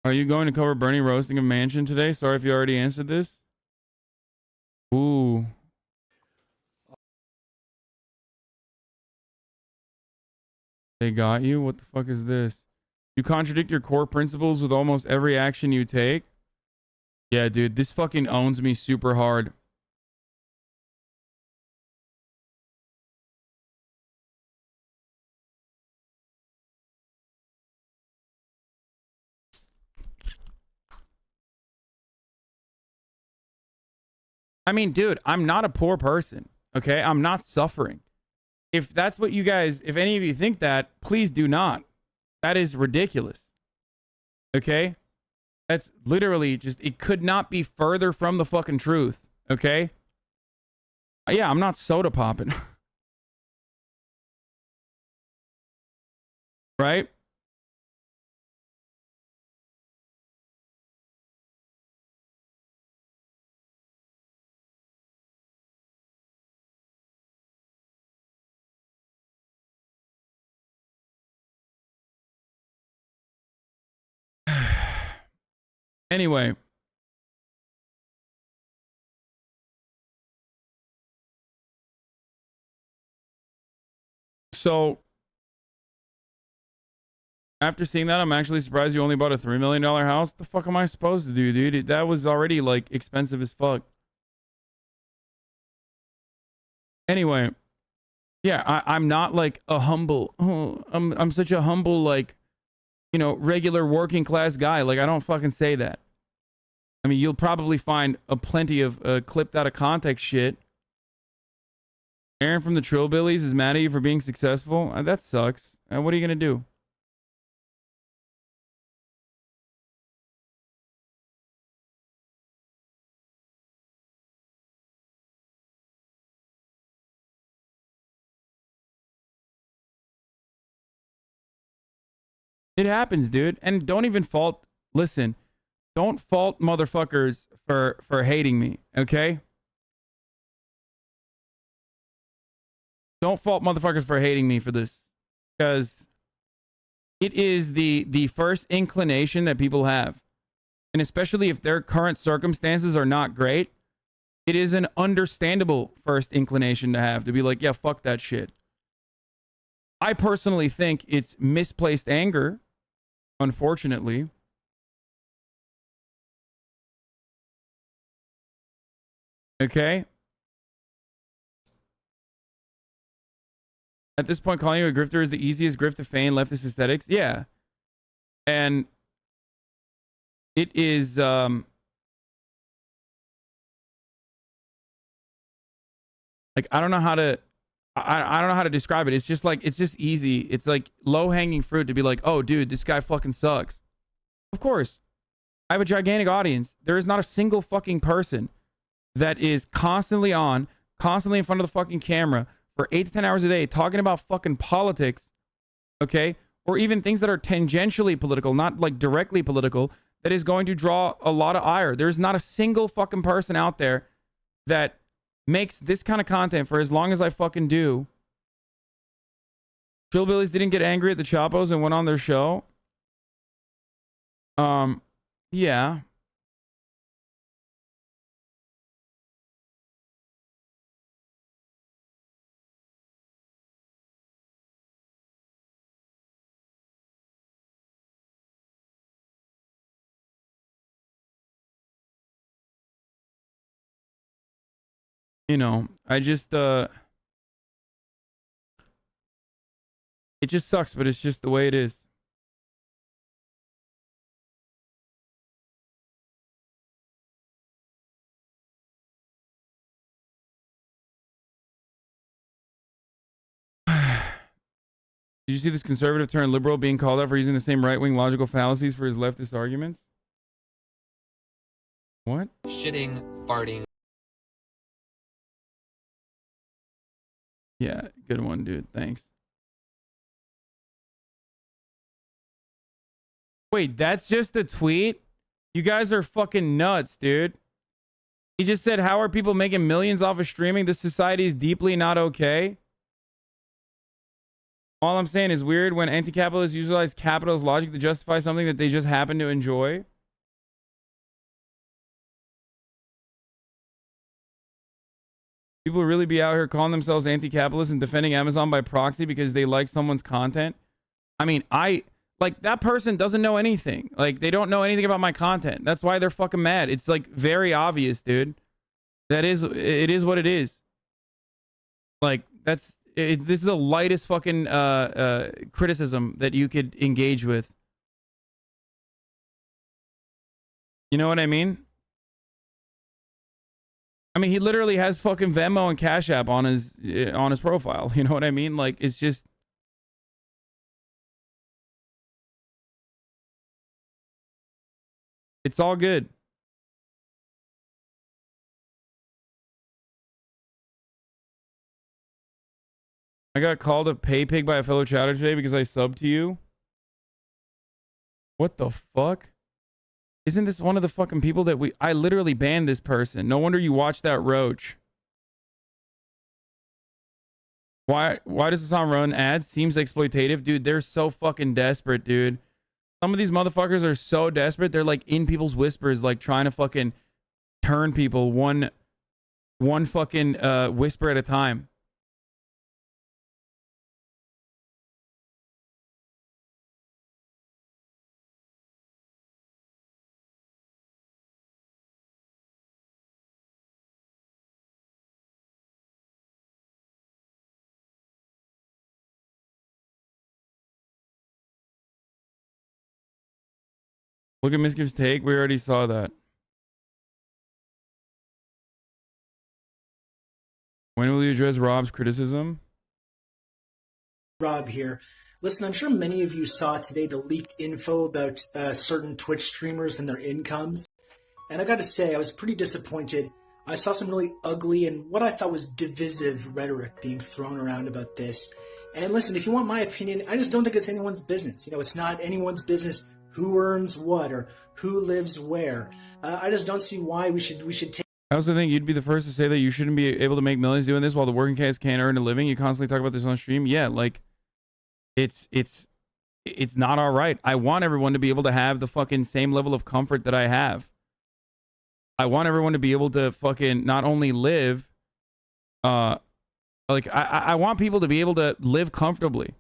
Are you going to cover Bernie roasting a mansion today? Sorry if you already answered this. Ooh. They got you? What the fuck is this? You contradict your core principles with almost every action you take? Yeah, dude, this fucking owns me super hard. I mean, dude, I'm not a poor person. Okay? I'm not suffering. If that's what you guys, if any of you think that, please do not. That is ridiculous. Okay? That's literally just, it could not be further from the fucking truth. Okay? Yeah, I'm not soda popping. Right? Anyway. So, after seeing that, I'm actually surprised you only bought a $3 million house. What the fuck am I supposed to do, dude? That was already, like, expensive as fuck. Anyway. Yeah, I'm not, like, a humble... Oh, I'm such a humble, like, you know, regular working class guy. Like, I don't fucking say that. I mean, you'll probably find a plenty of clipped out of context shit. Aaron from the Trillbillies is mad at you for being successful. That sucks. What are you going to do? It happens, dude. And don't even fault... Listen, don't fault motherfuckers for hating me, okay? Don't fault motherfuckers for hating me for this. Because it is the first inclination that people have. And especially if their current circumstances are not great, it is an understandable first inclination to have, to be like, yeah, fuck that shit. I personally think it's misplaced anger, unfortunately. Okay? At this point, calling you a grifter is the easiest grift to feign leftist aesthetics. Yeah. And it is like, I don't know how to I don't know how to describe it. It's just like, it's just easy. It's like low hanging fruit to be like, oh dude, this guy fucking sucks. Of course. I have a gigantic audience. There is not a single fucking person that is constantly on, constantly in front of the fucking camera for 8 to 10 hours a day talking about fucking politics, okay? Or even things that are tangentially political, not like directly political, that is going to draw a lot of ire. There's not a single fucking person out there that makes this kind of content for as long as I fucking do. Trillbillies didn't get angry at the Chapos and went on their show. Yeah. You know, I just it just sucks, but it's just the way it is. Did you see this conservative turned liberal being called out for using the same right-wing logical fallacies for his leftist arguments? What? Shitting, farting. Yeah, good one, dude. Thanks. Wait, that's just a tweet? You guys are fucking nuts, dude. He just said, how are people making millions off of streaming? This society is deeply not okay. All I'm saying is weird when anti-capitalists utilize capitalist logic to justify something that they just happen to enjoy. People really be out here calling themselves anti-capitalist and defending Amazon by proxy because they like someone's content. I mean, like that person doesn't know anything. Like they don't know anything about my content. That's why they're fucking mad. It's like very obvious, dude. It is what it is. Like this is the lightest fucking criticism that you could engage with. You know what I mean? I mean, he literally has fucking Venmo and Cash App on his profile. You know what I mean? Like, it's just. It's all good. I got called a pay pig by a fellow chatter today because I subbed to you. What the fuck? Isn't this one of the fucking people that I literally banned this person. No wonder you watched that roach. Why does this on run ads? Seems exploitative. Dude, they're so fucking desperate, dude. Some of these motherfuckers are so desperate. They're like in people's whispers, like trying to fucking turn people one fucking whisper at a time. Look at Miskiff's take. We already saw that. When will you address Rob's criticism? Rob here. Listen, I'm sure many of you saw today the leaked info about certain Twitch streamers and their incomes. And I gotta say, I was pretty disappointed. I saw some really ugly and what I thought was divisive rhetoric being thrown around about this. And listen, if you want my opinion, I just don't think it's anyone's business. You know, it's not anyone's business who earns what or who lives where. I just don't see why we should take. I also think you'd be the first to say that you shouldn't be able to make millions doing this while the working class can't earn a living. You constantly talk about this on stream. Yeah, like it's not all right. I want everyone to be able to have the fucking same level of comfort that I have. I want everyone to be able to fucking not only live, like I want people to be able to live comfortably,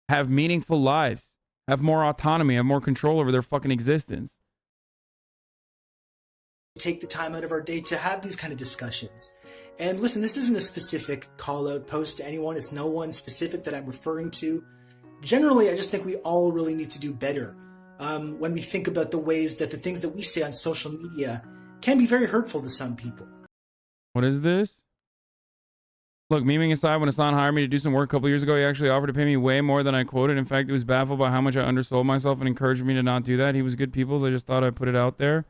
have meaningful lives, have more autonomy, have more control over their fucking existence. Take the time out of our day to have these kind of discussions. And listen, this isn't a specific call out post to anyone. It's no one specific that I'm referring to. Generally, I just think we all really need to do better when we think about the ways that the things that we say on social media can be very hurtful to some people. What is this? Look, memeing aside, when Hassan hired me to do some work a couple years ago, he actually offered to pay me way more than I quoted. In fact, he was baffled by how much I undersold myself and encouraged me to not do that. He was good people, so I just thought I'd put it out there.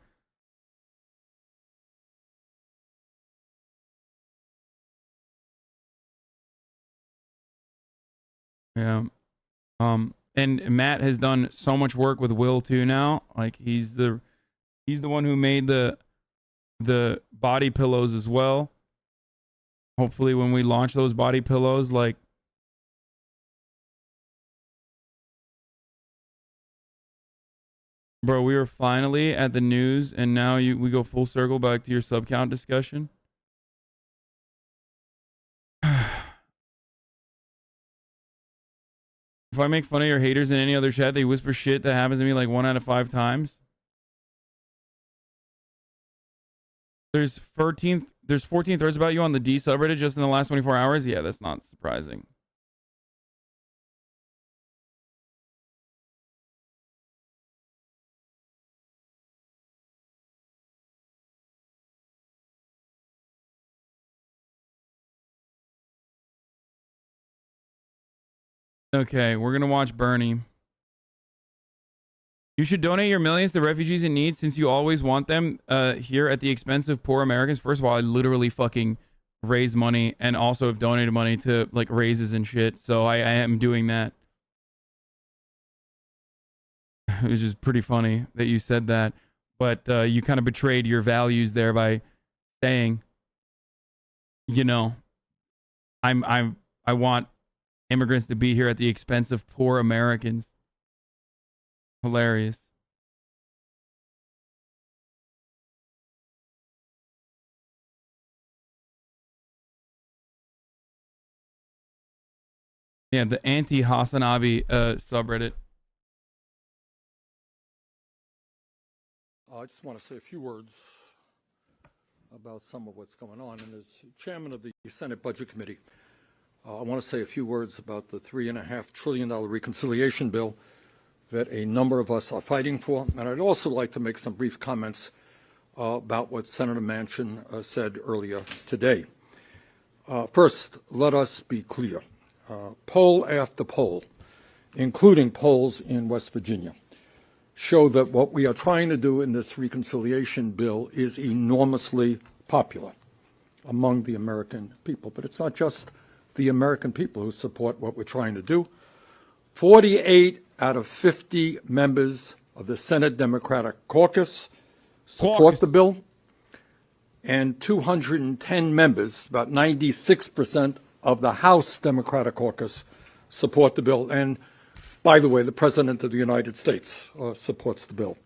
Yeah. And Matt has done so much work with Will too now. Like he's the one who made the body pillows as well. Hopefully when we launch those body pillows, like bro, we were finally at the news and now we go full circle back to your sub count discussion. If I make fun of your haters in any other chat, they whisper shit that happens to me like 1 out of 5 times. There's 14 threads about you on the D subreddit just in the last 24 hours. Yeah, that's not surprising. Okay, we're gonna watch Bernie. You should donate your millions to refugees in need since you always want them here at the expense of poor Americans. First of all, I literally fucking raise money and also have donated money to like raises and shit. So I am doing that. It was just pretty funny that you said that. But you kind of betrayed your values there by saying, you know, I want immigrants to be here at the expense of poor Americans. Hilarious. Yeah, the anti-Hasanabi subreddit. I just want to say a few words about some of what's going on. And as chairman of the Senate Budget Committee, I want to say a few words about the $3.5 trillion reconciliation bill that a number of us are fighting for. And I'd also like to make some brief comments about what Senator Manchin said earlier today. First, let us be clear. Poll after poll, including polls in West Virginia, show that what we are trying to do in this reconciliation bill is enormously popular among the American people. But it's not just the American people who support what we're trying to do. 48 out of 50 members of the Senate Democratic Caucus support the bill, and 210 members, about 96% of the House Democratic Caucus, support the bill. And by the way, the President of the United States supports the bill.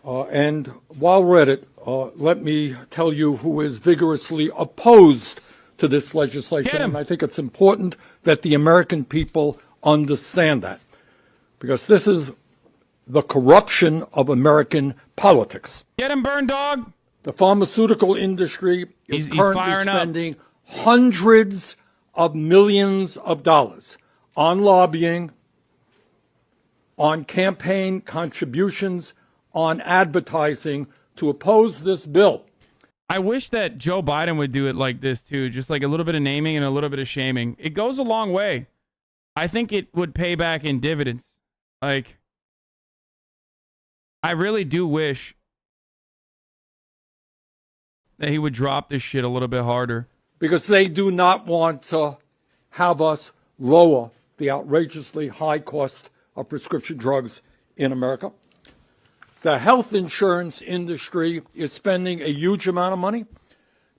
And while we're at it, let me tell you who is vigorously opposed to this legislation. And I think it's important that the American people understand that, because this is the corruption of American politics. Get him, burn dog. The pharmaceutical industry is currently spending hundreds of millions of dollars on lobbying, on campaign contributions, on advertising to oppose this bill. I wish that Joe Biden would do it like this too, just like a little bit of naming and a little bit of shaming. It goes a long way. I think it would pay back in dividends. Like, I really do wish that he would drop this shit a little bit harder. Because they do not want to have us lower the outrageously high cost of prescription drugs in America. The health insurance industry is spending a huge amount of money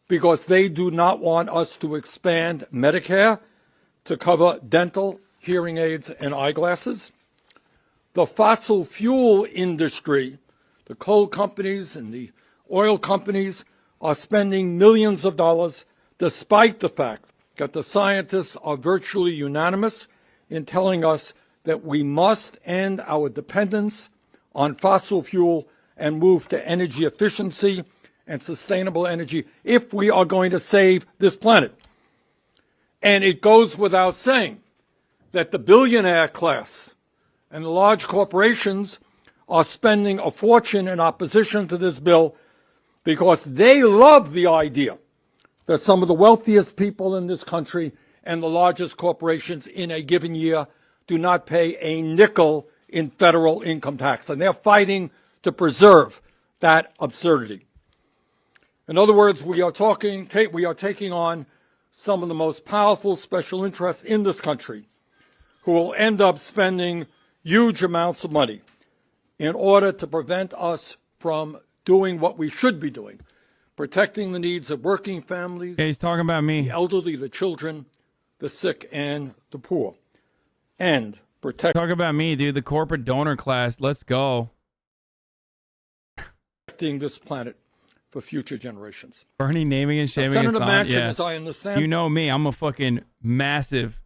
because they do not want us to expand Medicare to cover dental, hearing aids, and eyeglasses. The fossil fuel industry, the coal companies and the oil companies, are spending millions of dollars, despite the fact that the scientists are virtually unanimous in telling us that we must end our dependence on fossil fuel and move to energy efficiency and sustainable energy if we are going to save this planet. And it goes without saying that the billionaire class and the large corporations are spending a fortune in opposition to this bill because they love the idea that some of the wealthiest people in this country and the largest corporations in a given year do not pay a nickel in federal income tax. And they're fighting to preserve that absurdity. In other words, we are taking on some of the most powerful special interests in this country who will end up spending huge amounts of money in order to prevent us from doing what we should be doing, protecting the needs of working families. Yeah, he's talking about me. The elderly, the children, the sick, and the poor. And talk about me, dude. The corporate donor class. Let's go. Protecting this planet for future generations. Bernie naming and shaming. Senator Manchin, as I understand, you know me. I'm a fucking massive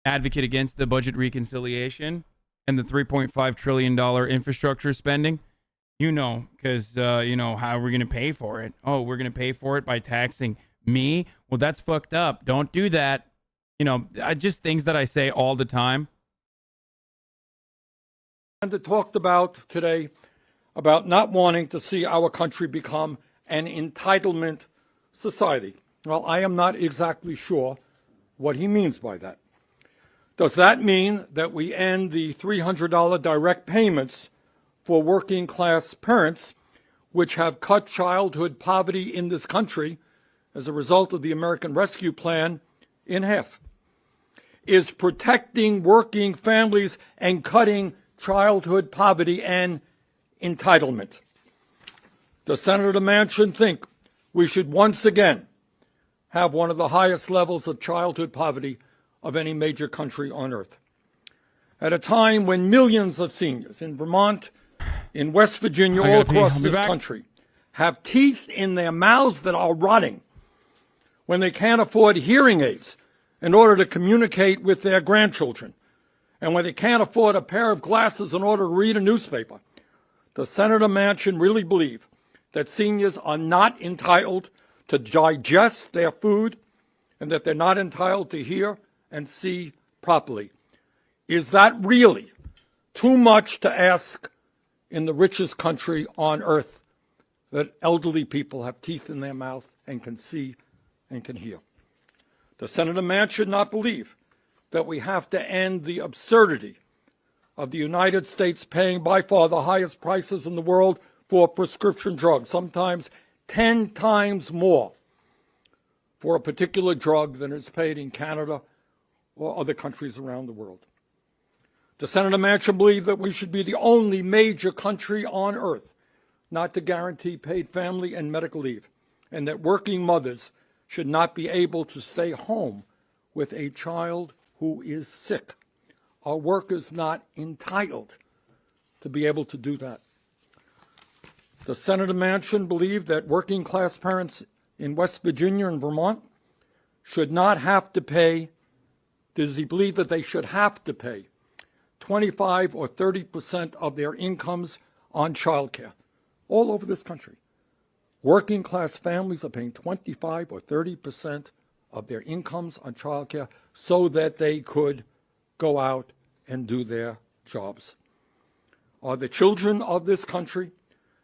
advocate against the budget reconciliation and the $3.5 trillion infrastructure spending. You know, because, you know, how are we going to pay for it? Oh, we're going to pay for it by taxing me? Well, that's fucked up. Don't do that. You know, just things that I say all the time. And talked about today about not wanting to see our country become an entitlement society. Well, I am not exactly sure what he means by that. Does that mean that we end the $300 direct payments for working class parents, which have cut childhood poverty in this country as a result of the American Rescue Plan in half? Is protecting working families and cutting childhood poverty and entitlement? Does Senator Manchin think we should once again have one of the highest levels of childhood poverty of any major country on earth. At a time when millions of seniors in Vermont, in West Virginia, all across this country, have teeth in their mouths that are rotting, when they can't afford hearing aids in order to communicate with their grandchildren, and when they can't afford a pair of glasses in order to read a newspaper, does Senator Manchin really believe that seniors are not entitled to digest their food and that they're not entitled to hear and see properly? Is that really too much to ask in the richest country on earth, that elderly people have teeth in their mouth and can see and can hear? Does Senator Manchin not believe that we have to end the absurdity of the United States paying by far the highest prices in the world for prescription drugs, sometimes 10 times more for a particular drug than is paid in Canada or other countries around the world? Does Senator Manchin believe that we should be the only major country on earth not to guarantee paid family and medical leave, and that working mothers should not be able to stay home with a child who is sick? Are workers not entitled to be able to do that? Does Senator Manchin believe that working class parents in West Virginia and Vermont should not have to pay? Does he believe that they should have to pay 25 or 30% of their incomes on child care? All over this country, working class families are paying 25 or 30% of their incomes on child care so that they could go out and do their jobs. Are the children of this country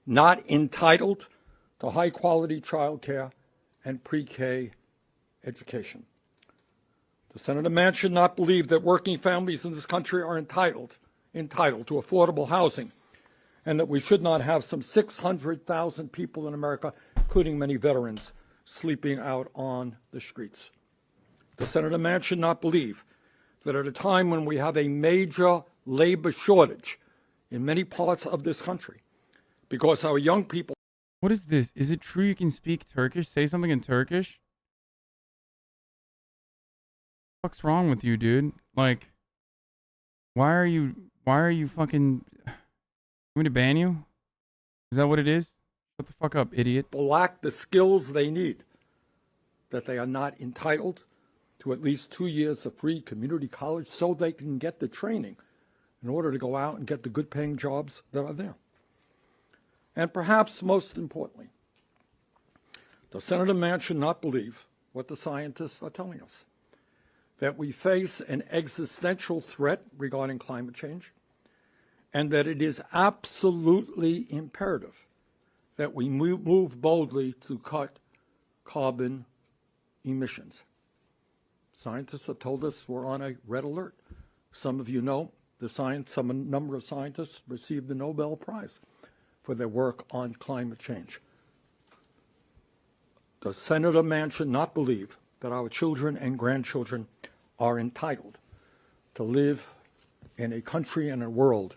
not entitled to high-quality child care and pre-K education? Does Senator Manchin not believe that working families in this country are entitled to affordable housing, and that we should not have some 600,000 people in America, including many veterans, sleeping out on the streets? Does Senator Manchin not believe that at a time when we have a major labor shortage in many parts of this country, because our young people... What is this? Is it true you can speak Turkish? Say something in Turkish? What's wrong with you, dude? Like, why are you fucking... You want me to ban you? Is that what it is? Shut the fuck up, idiot. lack the skills they need, that they are not entitled to at least 2 years of free community college so they can get the training in order to go out and get the good paying jobs that are there. And perhaps most importantly, does Senator Manchin not believe what the scientists are telling us? That we face an existential threat regarding climate change, and that it is absolutely imperative that we move boldly to cut carbon emissions. Scientists have told us we're on a red alert. Some of you know a number of scientists received the Nobel Prize for their work on climate change. Does Senator Manchin not believe that our children and grandchildren are entitled to live in a country and a world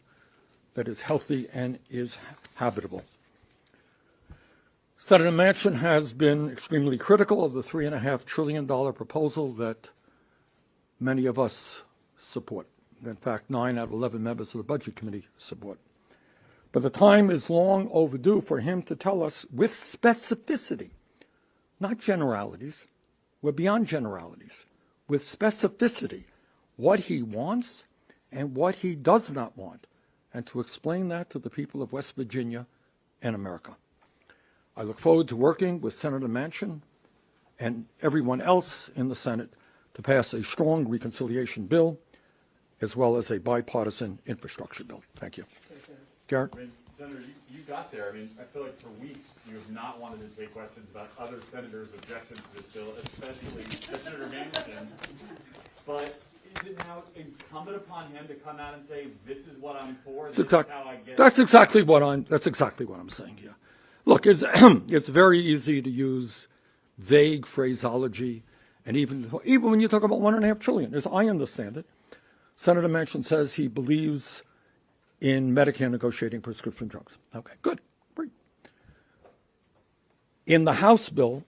that is healthy and is habitable? Senator Manchin has been extremely critical of the $3.5 trillion proposal that many of us support. In fact, 9 out of 11 members of the Budget Committee support. But the time is long overdue for him to tell us with specificity, not generalities, we're beyond generalities, with specificity, what he wants and what he does not want, and to explain that to the people of West Virginia and America. I look forward to working with Senator Manchin and everyone else in the Senate to pass a strong reconciliation bill as well as a bipartisan infrastructure bill. Thank you. Garrett? I mean, Senator, you got there. I mean, I feel like for weeks you have not wanted to take questions about other senators' objections to this bill, especially Senator Manchin. But is it now incumbent upon him to come out and say, "This is what I'm for"? That's exactly what I'm saying here. Look, it's very easy to use vague phraseology, and even when you talk about $1.5 trillion, as I understand it, Senator Manchin says he believes in Medicare negotiating prescription drugs. Okay, good, great. In the House bill,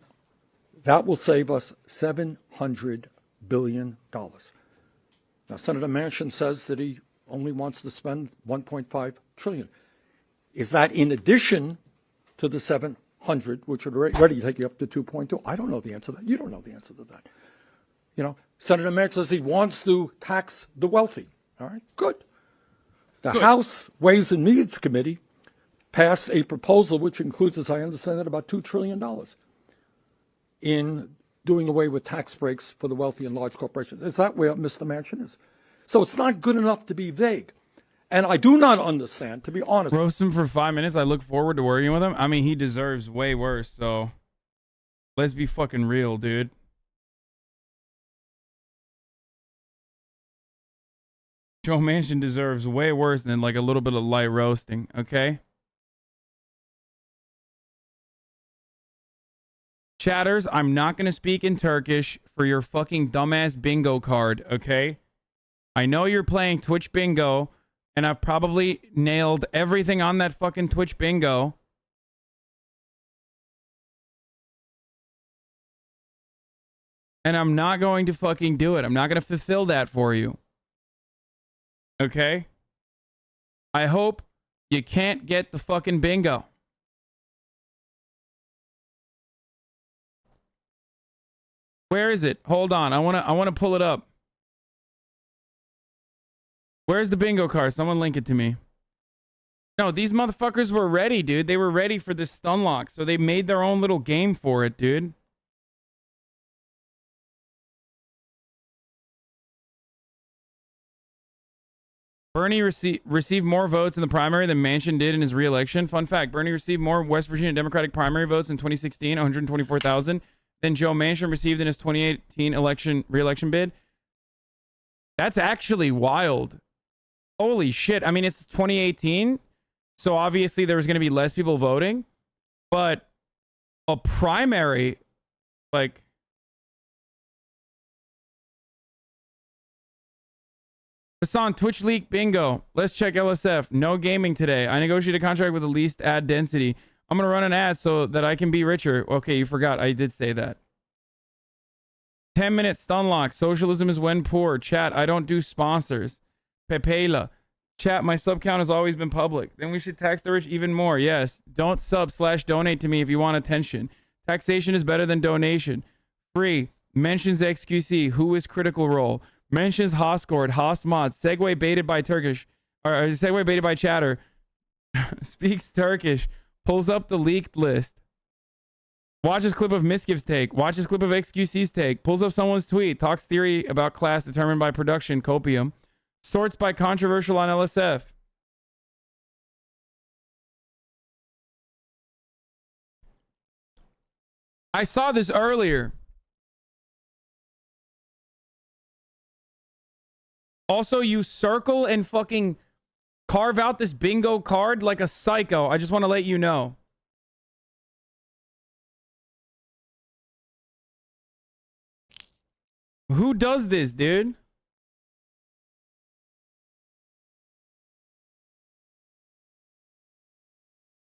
that will save us $700 billion. Now, Senator Manchin says that he only wants to spend $1.5 trillion. Is that in addition to the 700, which would already take you up to 2.2? I don't know the answer to that. You don't know the answer to that. You know, Senator Manchin says he wants to tax the wealthy. All right, good. The House Ways and Means Committee passed a proposal which includes, as I understand it, about $2 trillion in doing away with tax breaks for the wealthy and large corporations. Is that where Mr. Manchin is? So it's not good enough to be vague. And I do not understand, to be honest. Roast him for 5 minutes. I look forward to working with him. I mean, he deserves way worse, so let's be fucking real, dude. Joe Manchin deserves way worse than like a little bit of light roasting, okay? Chatters, I'm not going to speak in Turkish for your fucking dumbass bingo card, okay? I know you're playing Twitch bingo, and I've probably nailed everything on that fucking Twitch bingo. And I'm not going to fucking do it. I'm not going to fulfill that for you. Okay? I hope you can't get the fucking bingo. Where is it? Hold on. I want to pull it up. Where's the bingo card? Someone link it to me. No, these motherfuckers were ready, dude. They were ready for this stun lock, so they made their own little game for it, dude. Bernie received more votes in the primary than Manchin did in his re-election. Fun fact, Bernie received more West Virginia Democratic primary votes in 2016, 124,000, than Joe Manchin received in his 2018 re-election bid. That's actually wild. Holy shit. I mean, it's 2018, so obviously there was going to be less people voting, but a primary, like... Hassan, Twitch leak bingo. Let's check LSF. No gaming today. I negotiated a contract with the least ad density. I'm going to run an ad so that I can be richer. Okay, you forgot. I did say that. 10-minute stun lock. Socialism is when poor. Chat, I don't do sponsors. Pepela. Chat, my sub count has always been public. Then we should tax the rich even more. Yes. Don't sub/donate to me if you want attention. Taxation is better than donation. Free. Mentions XQC. Who is Critical Role? Mentions Hoscord, Hasmod, segue baited by Turkish, or segue baited by chatter, speaks Turkish, pulls up the leaked list, watches clip of Miskiv's take, watches clip of XQC's take, pulls up someone's tweet, talks theory about class determined by production, copium, sorts by controversial on LSF. I saw this earlier. Also, you circle and fucking carve out this bingo card like a psycho. I just want to let you know. Who does this, dude?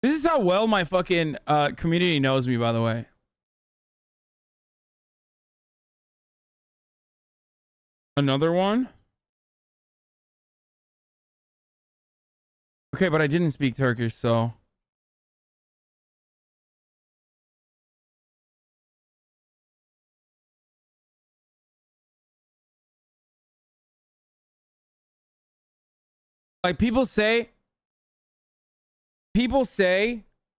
This is how well my fucking community knows me, by the way. Another one? Okay, but I didn't speak Turkish, so... Like, people say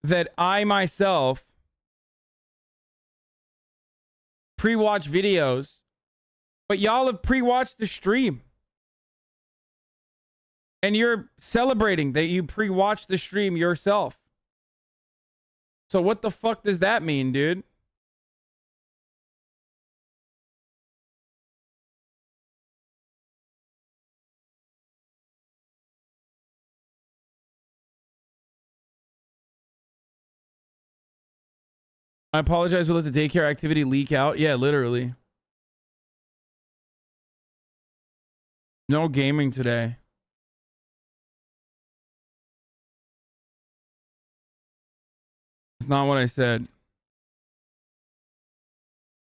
that I myself pre-watch videos, but y'all have pre-watched the stream. And you're celebrating that you pre-watched the stream yourself. So what the fuck does that mean, dude? I apologize. We'll let the daycare activity leak out. Yeah, literally. No gaming today. It's not what I said.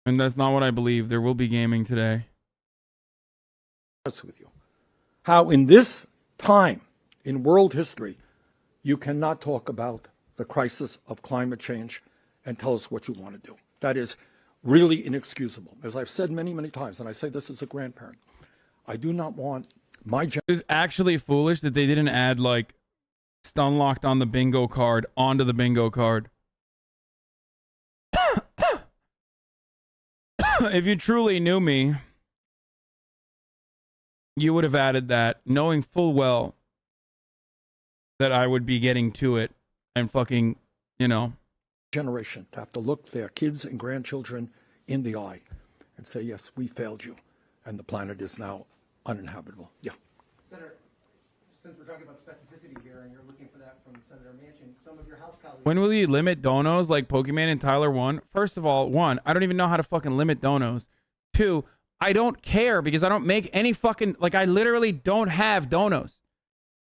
And that's not what I believe. There will be gaming today. with you how in this time in world history you cannot talk about the crisis of climate change and tell us what you want to do. That is really inexcusable. As I've said many, many times, and I say this as a grandparent, I do not want my generation. It's actually foolish that they didn't add like stun locked on the bingo card onto the bingo card. If you truly knew me, you would have added that, knowing full well that I would be getting to it and fucking, you know. Generation to have to look their kids and grandchildren in the eye and say, yes, we failed you, and the planet is now uninhabitable. Yeah. Senator, since we're talking about specificity here, and you're looking for that from Senator Manchin, some of your House colleagues... When will you limit donos like Pokemon and Tyler 1? First of all, 1, I don't even know how to fucking limit donos. 2, I don't care because I don't make any fucking... Like, I literally don't have donos.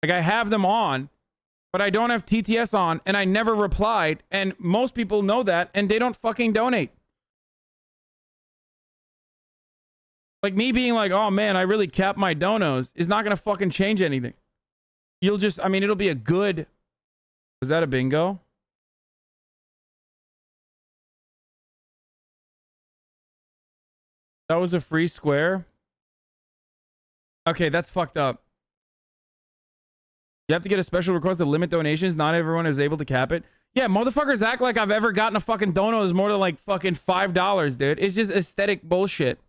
Like, I have them on, but I don't have TTS on, and I never replied, and most people know that, and they don't fucking donate. Like, me being like, oh man, I really capped my donos is not gonna fucking change anything. You'll just, I mean, it'll be a good... Was that a bingo? That was a free square? Okay, that's fucked up. You have to get a special request to limit donations. Not everyone is able to cap it. Yeah, motherfuckers act like I've ever gotten a fucking dono that's more than like fucking $5, dude. It's just aesthetic bullshit.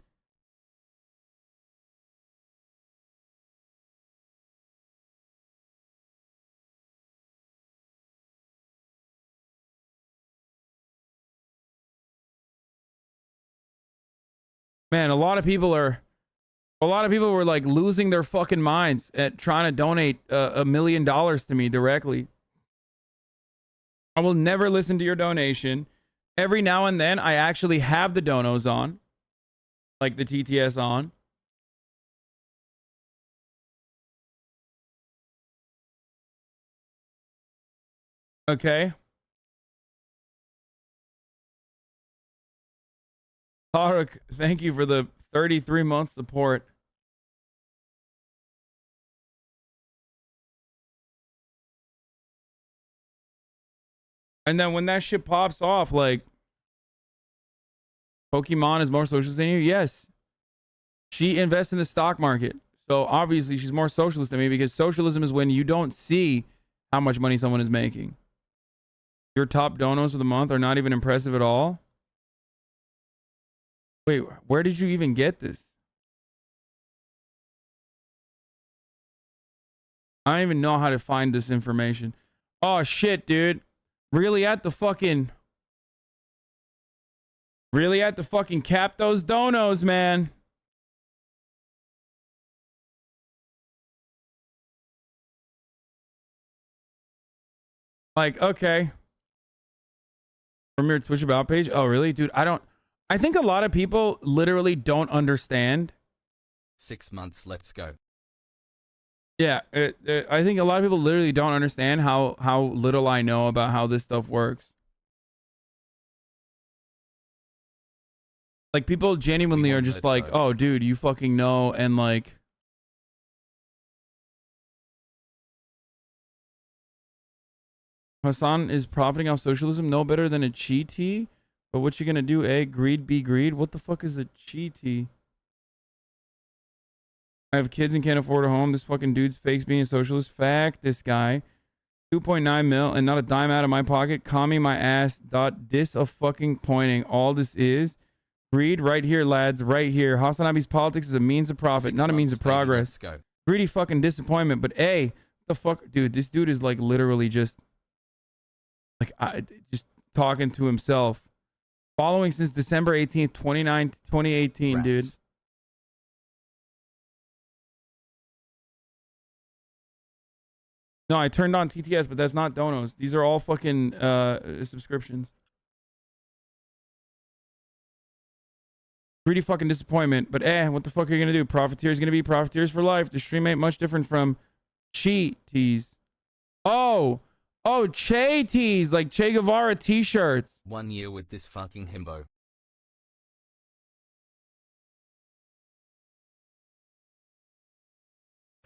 Man, a lot of people were like losing their fucking minds at trying to donate $1 million to me directly. I will never listen to your donation. Every now and then, I actually have the donos on, like the TTS on. Okay. Tarek, thank you for the 33-month support. And then when that shit pops off, like, Pokemon is more socialist than you? Yes. She invests in the stock market. So obviously she's more socialist than me because socialism is when you don't see how much money someone is making. Your top donos for the month are not even impressive at all. Wait, where did you even get this? I don't even know how to find this information. Oh shit, dude. Really at the fucking cap those donos, man. Like, okay. From your Twitch About page? Oh, really? Dude, I think a lot of people literally don't understand. 6 months, let's go. Yeah, I think a lot of people literally don't understand how little I know about how this stuff works. Like, people genuinely are just like, oh, dude, you fucking know, and like... Hassan is profiting off socialism no better than a cheatee? But what you gonna do, A? Greed be greed? What the fuck is a cheatee? I have kids and can't afford a home. This fucking dude's fakes being a socialist. Fact, this guy. 2.9 mil and not a dime out of my pocket. Calming my ass. Dot dis a fucking pointing. All this is greed right here, lads. Right here. Hasanabi's politics is a means of profit, not a means of progress. Greedy fucking disappointment. But A, the fuck, dude, this dude is like literally just like just talking to himself. Following since December 18th, 2018, dude. No, I turned on TTS, but that's not donos. These are all fucking subscriptions. Greedy fucking disappointment. But what the fuck are you gonna do? Profiteers gonna be profiteers for life. The stream ain't much different from cheaties. Oh, Che tees, like Che Guevara t-shirts. 1 year with this fucking himbo.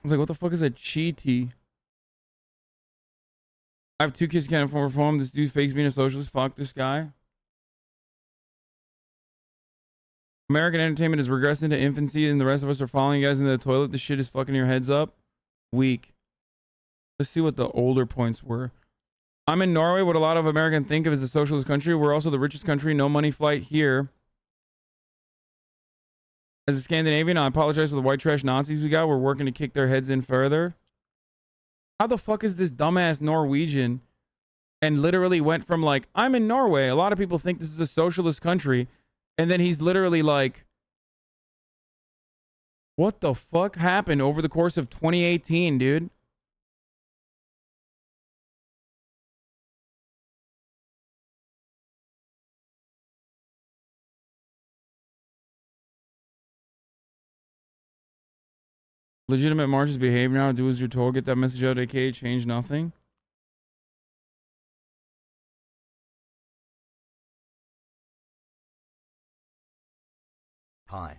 was like, what the fuck is a cheaty? I have 2 kids can't afford reform. This dude fakes being a socialist. Fuck this guy. American entertainment is regressing to infancy and the rest of us are following you guys into the toilet. This shit is fucking your heads up. Weak. Let's see what the older points were. I'm in Norway, what a lot of Americans think of as a socialist country. We're also the richest country. No money flight here. As a Scandinavian, I apologize for the white trash Nazis we got. We're working to kick their heads in further. How the fuck is this dumbass Norwegian and literally went from like, I'm in Norway. A lot of people think this is a socialist country. And then he's literally like, what the fuck happened over the course of 2018, dude? Legitimate marches behave now. Do as you're told. Get that message out, aka change nothing. Hi.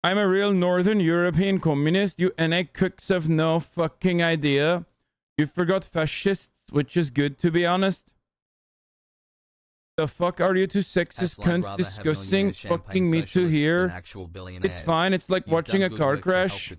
I'm a real Northern European communist. You NA cooks have no fucking idea. You forgot fascists, which is good to be honest. The fuck are you two sexist cunts discussing fucking me to here? It's fine, it's like watching a car crash.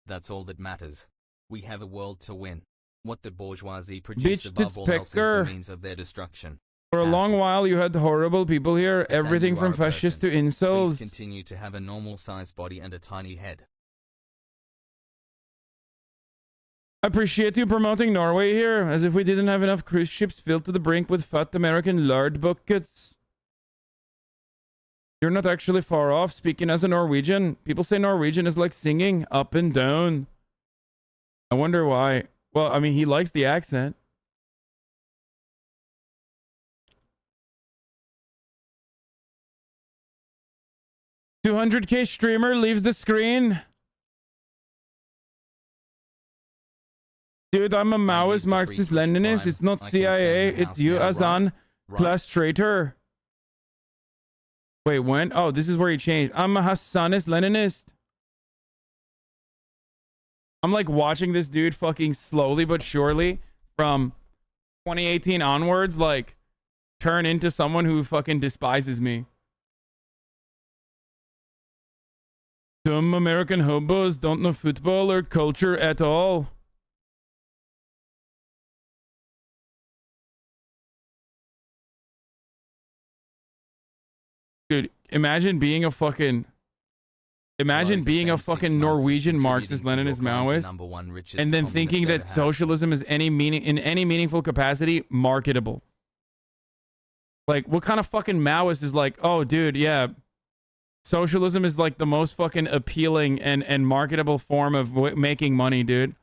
That's all that matters. We have a world to win. What the bourgeoisie produce Bitch, above all else is the means of their destruction. For a long while you had horrible people here, everything from fascists to incels. Please continue to have a normal-sized body and a tiny head. I appreciate you promoting Norway here, as if we didn't have enough cruise ships filled to the brink with fat American lard buckets. You're not actually far off, speaking as a Norwegian. People say Norwegian is like singing, up and down. I wonder why. Well, I mean, he likes the accent. $200K streamer leaves the screen. Dude, I'm a Maoist, Marxist, Leninist. It's not CIA. It's you, Azan, class traitor. Wait, when? Oh, this is where he changed. I'm a Hassanist, Leninist. I'm like watching this dude fucking slowly but surely from 2018 onwards, like turn into someone who fucking despises me. Dumb American hobos don't know football or culture at all. Dude, imagine being a fucking Norwegian Marxist Leninist Maoist and then thinking that socialism is in any meaningful capacity marketable. Like, what kind of fucking Maoist is like, oh dude, yeah, socialism is like the most fucking appealing and marketable form of making money, dude.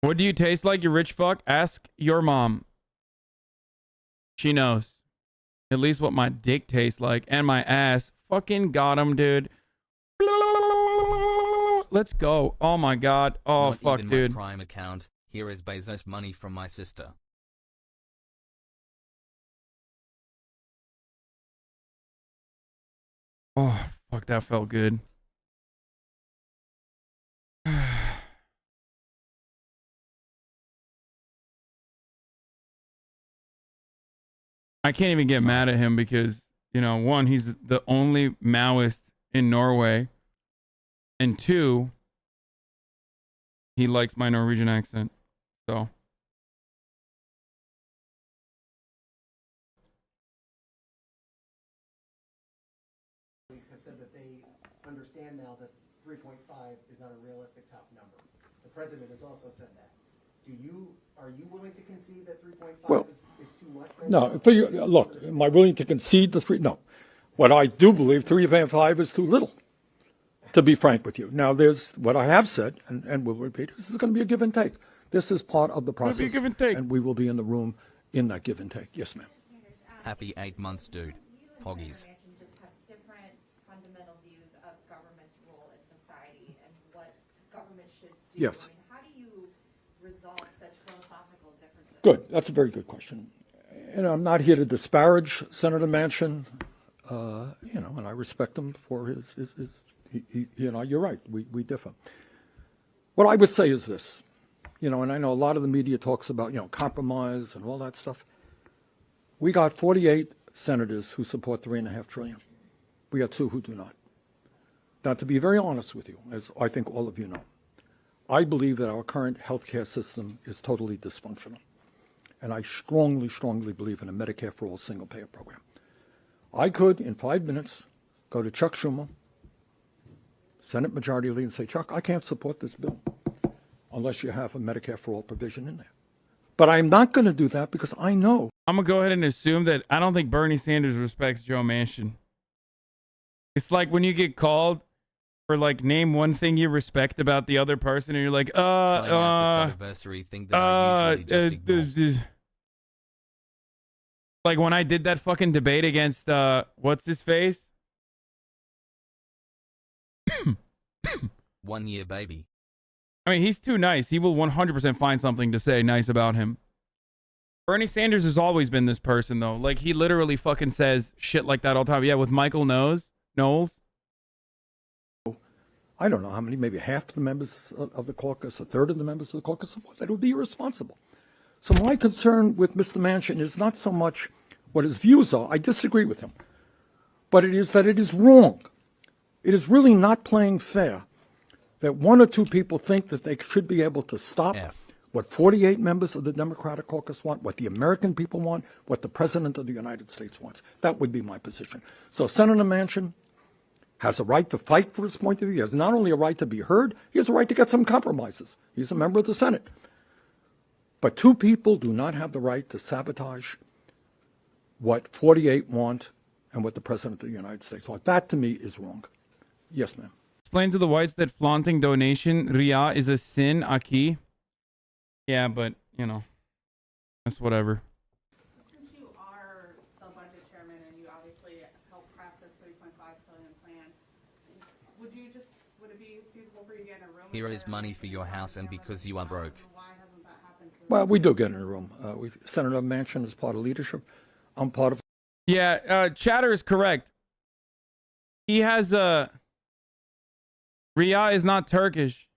What do you taste like, you rich fuck? Ask your mom. She knows. At least what my dick tastes like. And my ass. Fucking got him, dude. Let's go. Oh my god. Oh, Not fuck, even dude. My Prime account. Here is Bezos money from my sister. Oh, fuck, that felt good. I can't even get mad at him because, you know, one, he's the only Maoist in Norway. And two, he likes my Norwegian accent. So. Have said that they understand now that 3.5 is not a realistic top number. The president has also said that. Are you willing to concede that 3.5 is too much? No, look, am I willing to concede the 3? No. What I do believe, 3.5 is too little, to be frank with you. Now, there's what I have said, and will repeat, this is going to be a give and take. This is part of the process, give and take. And we will be in the room in that give and take. Yes, ma'am. Happy 8 months, dude. Poggies. Just have different fundamental views of government's role in society and what government should do. Yes. I mean, how do you resolve such philosophical differences? Good. That's a very good question. And I'm not here to disparage Senator Manchin, and I respect him for his you're right. We differ. What I would say is this, and I know a lot of the media talks about, compromise and all that stuff. We got 48 senators who support $3.5 trillion. We got 2 who do not. Now, to be very honest with you, as I think all of you know, I believe that our current healthcare system is totally dysfunctional. And I strongly, strongly believe in a Medicare for All single-payer program. I could, in 5 minutes, go to Chuck Schumer, Senate Majority Leader, and say, Chuck, I can't support this bill unless you have a Medicare for All provision in there. But I'm not going to do that because I know. I'm going to go ahead and assume that I don't think Bernie Sanders respects Joe Manchin. It's like when you get called for, like, name one thing you respect about the other person, and you're like, Trying out this anniversary thing that I usually just ignore. Like when I did that fucking debate against, what's his face? 1 year, baby. I mean, he's too nice. He will 100% find something to say nice about him. Bernie Sanders has always been this person, though. Like, he literally fucking says shit like that all the time. Yeah, with Michael Knowles. I don't know how many, maybe half the members of the caucus, a third of the members of the caucus support. That would be irresponsible. So my concern with Mr. Manchin is not so much what his views are. I disagree with him. But it is that it is wrong. It is really not playing fair that 1 or 2 people think that they should be able to stop what 48 members of the Democratic caucus want, what the American people want, what the President of the United States wants. That would be my position. So Senator Manchin has a right to fight for his point of view. He has not only a right to be heard, he has a right to get some compromises. He's a member of the Senate. But 2 people do not have the right to sabotage what 48 want and what the President of the United States wants. That, to me, is wrong. Yes, ma'am. Explain to the whites that flaunting donation, Riyah, is a sin, Aki. Yeah, but, that's whatever. Since you are the budget chairman and you obviously helped craft this $3.5 billion plan, would it be feasible for you to get in a room? Here is money for your house and because you are broke. Why hasn't that happened? Well, we do get in a room. Senator Manchin is part of leadership. I'm part of. Yeah, Chatter is correct. He has a. Riyah is not Turkish.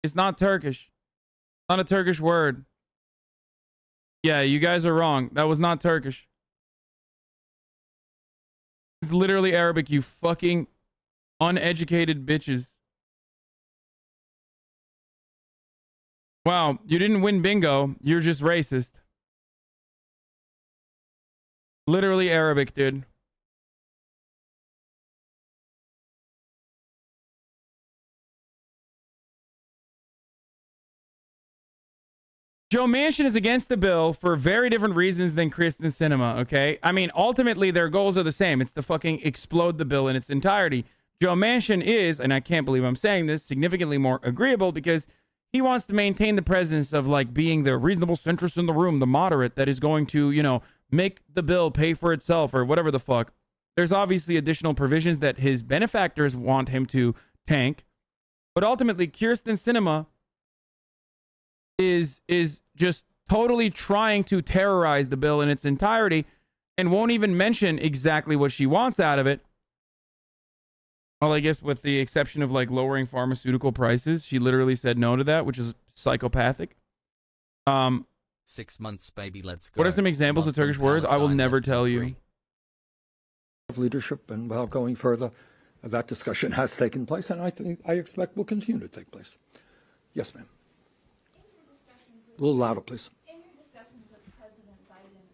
It's not Turkish. Not a Turkish word. Yeah, you guys are wrong. That was not Turkish. It's literally Arabic, you fucking uneducated bitches. Wow, you didn't win bingo. You're just racist. Literally Arabic, dude. Joe Manchin is against the bill for very different reasons than Kristen Sinema, okay? I mean, ultimately, their goals are the same. It's to fucking explode the bill in its entirety. Joe Manchin is, and I can't believe I'm saying this, significantly more agreeable because he wants to maintain the presence of, like, being the reasonable centrist in the room, the moderate that is going to, make the bill pay for itself or whatever the fuck. There's obviously additional provisions that his benefactors want him to tank. But ultimately, Kirsten Sinema is just totally trying to terrorize the bill in its entirety and won't even mention exactly what she wants out of it. Well, I guess with the exception of like lowering pharmaceutical prices, she literally said no to that, which is psychopathic. 6 months, baby, let's go. What are some examples of Turkish words? I will never tell you. Leadership, and without going further, that discussion has taken place, and I expect will continue to take place. Yes, ma'am. A little louder, please. In your discussions with President Biden,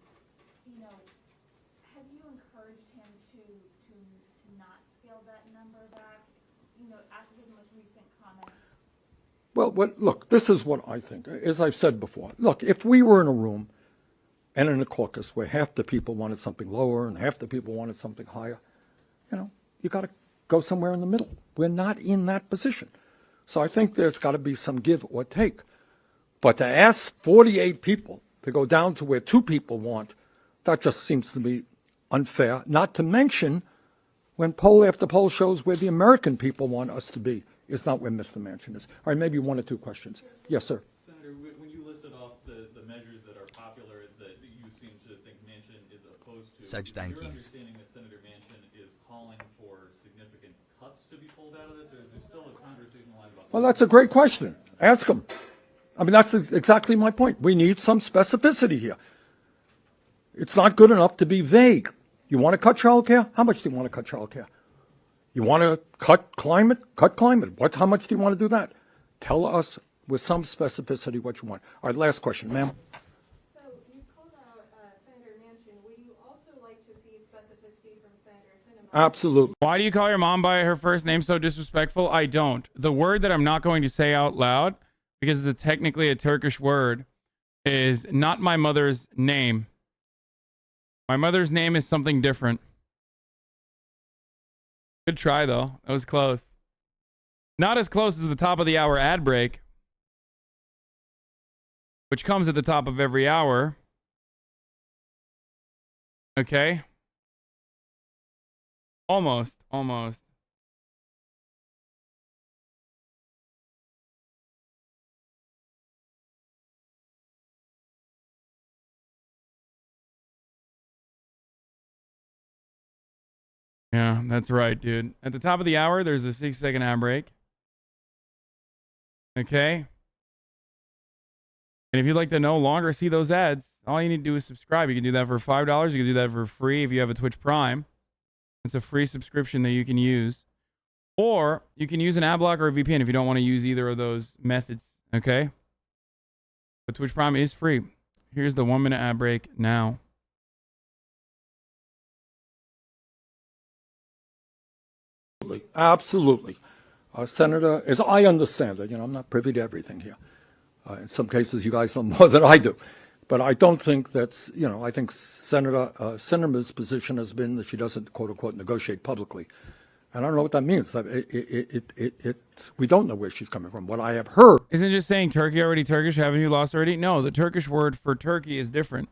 have you encouraged him to not scale that number back, after his most recent comments? Well, look, this is what I think. As I've said before, look, if we were in a room and in a caucus where half the people wanted something lower and half the people wanted something higher, you got to go somewhere in the middle. We're not in that position. So I think there's got to be some give or take. But to ask 48 people to go down to where 2 people want, that just seems to me unfair, not to mention when poll after poll shows where the American people want us to be is not where Mr. Manchin is. All right, maybe 1 or 2 questions. Yes, sir. Senator, when you listed off the measures that are popular that you seem to think Manchin is opposed to. Such Is your donkeys. understanding that Senator Manchin is calling for significant cuts to be pulled out of this, or is there still a conversation line about? Well, that's a great question. Ask him. I mean, that's exactly my point. We need some specificity here. It's not good enough to be vague. You want to cut child care? How much do you want to cut child care? You want to cut climate? Cut climate. How much do you want to do that? Tell us with some specificity what you want. All right, last question, ma'am. So you called out Senator Manchin. Would you also like to see specificity from Senator Sinema? Absolutely. Why do you call your mom by her first name so disrespectful? I don't. The word that I'm not going to say out loud, because it's technically a Turkish word, is not my mother's name. My mother's name is something different. Good try, though. That was close. Not as close as the top of the hour ad break, which comes at the top of every hour. Okay? Almost. Yeah, that's right, dude. At the top of the hour, there's a 6-second ad break. Okay? And if you'd like to no longer see those ads, all you need to do is subscribe. You can do that for $5. You can do that for free if you have a Twitch Prime. It's a free subscription that you can use. Or you can use an ad blocker or a VPN if you don't want to use either of those methods. Okay? But Twitch Prime is free. Here's the 1-minute ad break now. Absolutely. Senator, as I understand it, I'm not privy to everything here. In some cases, you guys know more than I do. But I don't think that's, I think Senator Sinema's position has been that she doesn't, quote unquote, negotiate publicly. And I don't know what that means. We don't know where she's coming from. What I have heard. Isn't it just saying Turkey already Turkish? Haven't you lost already? No, the Turkish word for Turkey is different.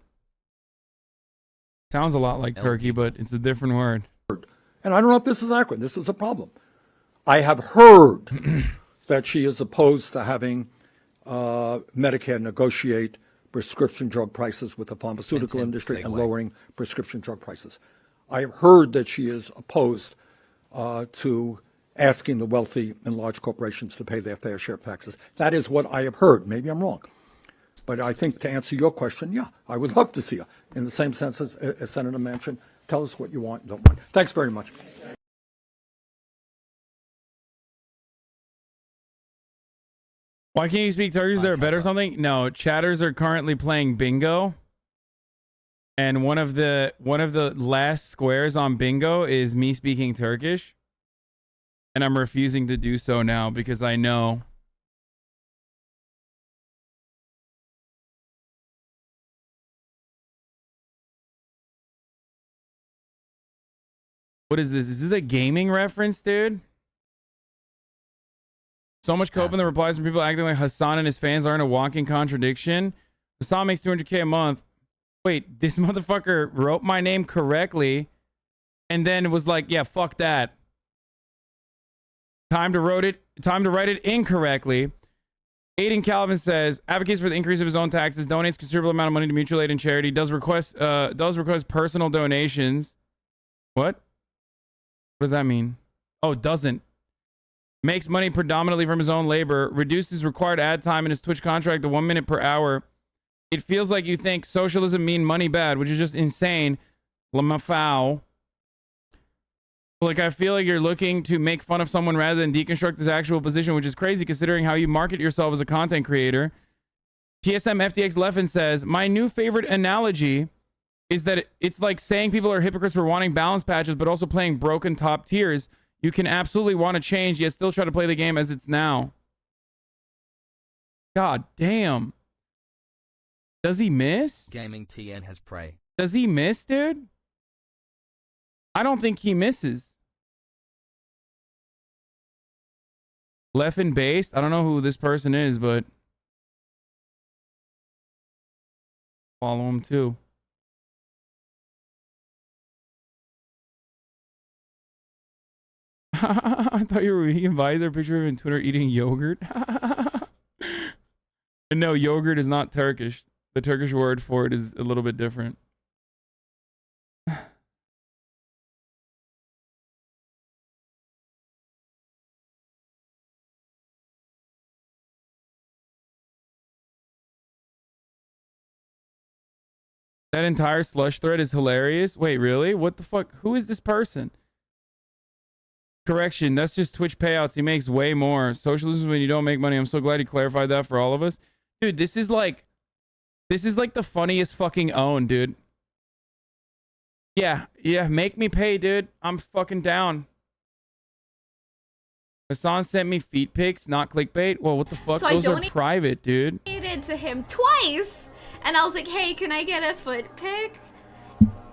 Sounds a lot like Turkey, but it's a different word. And I don't know if this is accurate. This is a problem. I have heard that she is opposed to having Medicare negotiate prescription drug prices with the pharmaceutical industry and lowering prescription drug prices. I have heard that she is opposed to asking the wealthy and large corporations to pay their fair share of taxes. That is what I have heard. Maybe I'm wrong. But I think to answer your question, yeah, I would love to see her. In the same sense as Senator Manchin, tell us what you want and don't want. Thanks very much. Why can't you speak Turkish? Is there a bet or something? No, chatters are currently playing bingo. And one of the last squares on bingo is me speaking Turkish. And I'm refusing to do so now because I know. What is this? Is this a gaming reference, dude? So much cope in the replies from people acting like Hassan and his fans aren't a walking contradiction. Hassan makes $200K a month. Wait, this motherfucker wrote my name correctly and then was like, yeah, fuck that. Time to write it incorrectly. Aiden Calvin says, advocates for the increase of his own taxes, donates considerable amount of money to mutual aid and charity, does request personal donations. What? What does that mean? Oh, doesn't. Makes money predominantly from his own labor, reduces required ad time in his Twitch contract to 1 minute per hour. It feels like you think socialism mean money bad, which is just insane. Lamafau. Like, I feel like you're looking to make fun of someone rather than deconstruct his actual position, which is crazy considering how you market yourself as a content creator. TSM FTX Leffen says, my new favorite analogy is that it's like saying people are hypocrites for wanting balance patches, but also playing broken top tiers. You can absolutely want to change, yet still try to play the game as it's now. God damn. Does he miss? Gaming TN has prey. Does he miss, dude? I don't think he misses. Leffen based? I don't know who this person is, but follow him too. I thought you were vegan visor picture of him on Twitter eating yogurt. No, yogurt is not Turkish. The Turkish word for it is a little bit different. That entire slush thread is hilarious. Wait, really? What the fuck? Who is this person? Correction, that's just Twitch payouts. He makes way more. Socialism is when you don't make money. I'm so glad he clarified that for all of us. Dude, this is like the funniest fucking own, dude. Yeah, make me pay, dude. I'm fucking down. Hassan sent me feet pics, not clickbait. Well, what the fuck? So Those are private, dude. I donated to him twice, and I was like, hey, can I get a foot pic?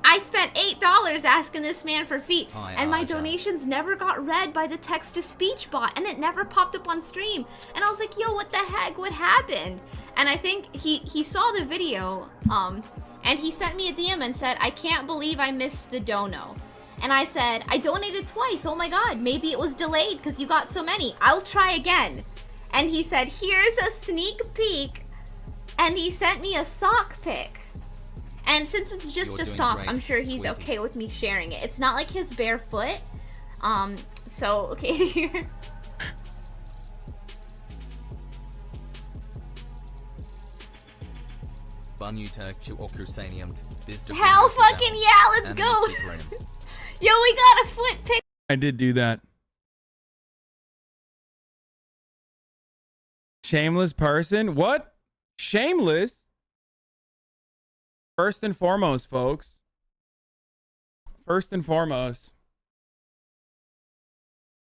I spent $8 asking this man for feet, and my donations never got read by the text-to-speech bot, and it never popped up on stream. And I was like, yo, what the heck? What happened? And I think he saw the video, and he sent me a DM and said, I can't believe I missed the dono. And I said, I donated twice. Oh my god, maybe it was delayed because you got so many. I'll try again. And he said, here's a sneak peek. And he sent me a sock pic. And since it's just a sock, great, I'm sure he's okay with me sharing it. It's not like his bare foot. So, okay, here. Hell fucking yeah, let's go. Yo, we got a foot pic. I did do that. Shameless person? What? Shameless? First and foremost, folks. First and foremost.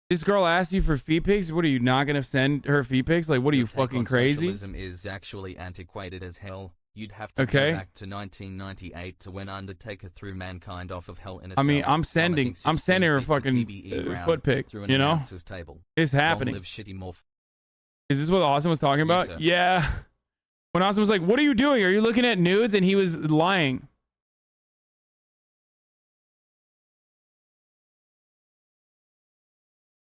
This girl asked you for feet pics? What, are you not going to send her feet pics? Like, what are you, fucking crazy? Socialism is actually antiquated as hell. You'd have to go back to 1998 to when Undertaker threw mankind off of hell in a cell, I'm sending her a fucking foot pic, you know? It's happening. Is this what Austin was talking about? Yes, yeah. When Austin was like, what are you doing? Are you looking at nudes? And he was lying.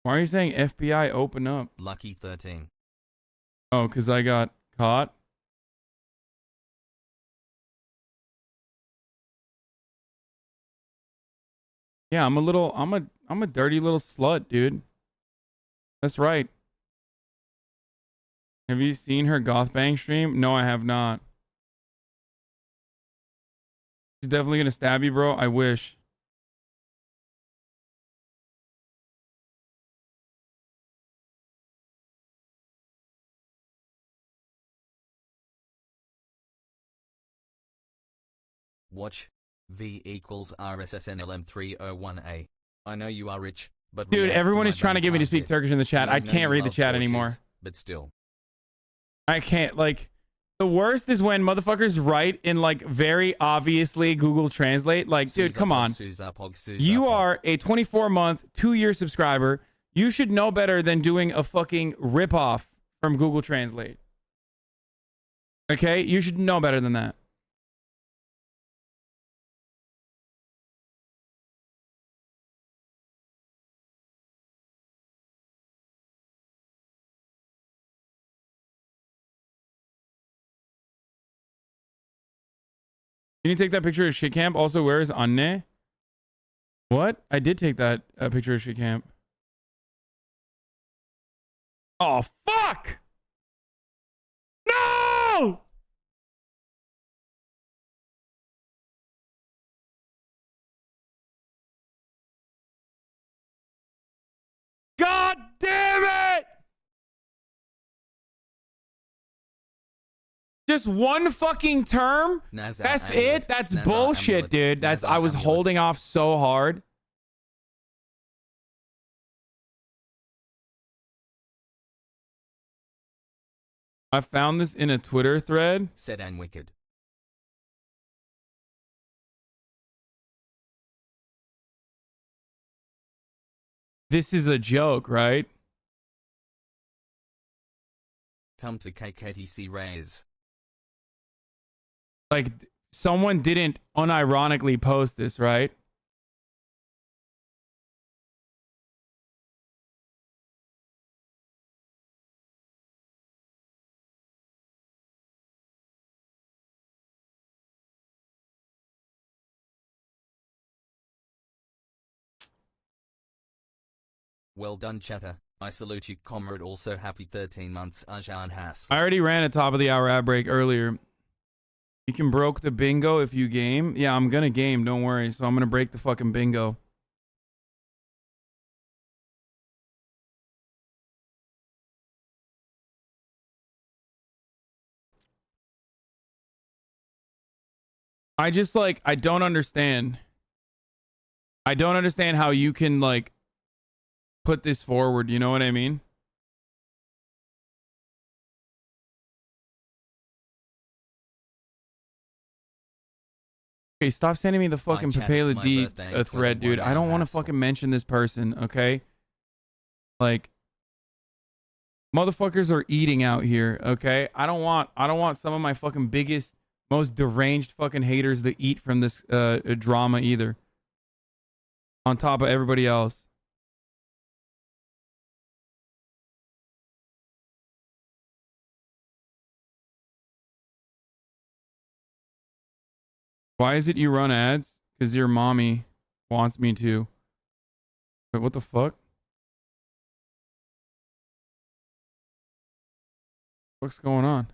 Why are you saying FBI open up? Lucky 13. Oh, because I got caught? Yeah, I'm a dirty little slut, dude. That's right. Have you seen her goth bang stream? No, I have not. She's definitely gonna stab you, bro. I wish. Watch. V equals RSSNLM301A. I know you are rich, but dude, everyone is trying to get me to speak Turkish in the chat. I can't read the chat anymore. But still. I can't, like, the worst is when motherfuckers write in, like, very obviously Google Translate. Like, dude, come on. You are a 24-month, 2-year subscriber. You should know better than doing a fucking ripoff from Google Translate. Okay? You should know better than that. Can you take that picture of shit camp? Also, where is Anne? What? I did take that picture of shit camp. Oh, fuck! No! God damn it! Just one fucking term? That's it? That's bullshit, dude. That's I was holding off so hard. I found this in a Twitter thread. Said and wicked. This is a joke, right? Come to KKTC Raise. Like, someone didn't unironically post this, right? Well done, chatter. I salute you, comrade. Also, happy 13 months, Ajan Has. I already ran a top of the hour ad break earlier. You can broke the bingo if you game. Yeah, I'm gonna game. Don't worry. So I'm gonna break the fucking bingo. I just like I don't understand. I don't understand how you can like put this forward. You know what I mean? Okay, stop sending me the fucking Papela D thread, dude. I don't want to fucking mention this person, okay? Like, motherfuckers are eating out here, okay? I don't want some of my fucking biggest, most deranged fucking haters to eat from this drama either. On top of everybody else. Why is it you run ads? Because your mommy wants me to. But what the fuck? What's going on?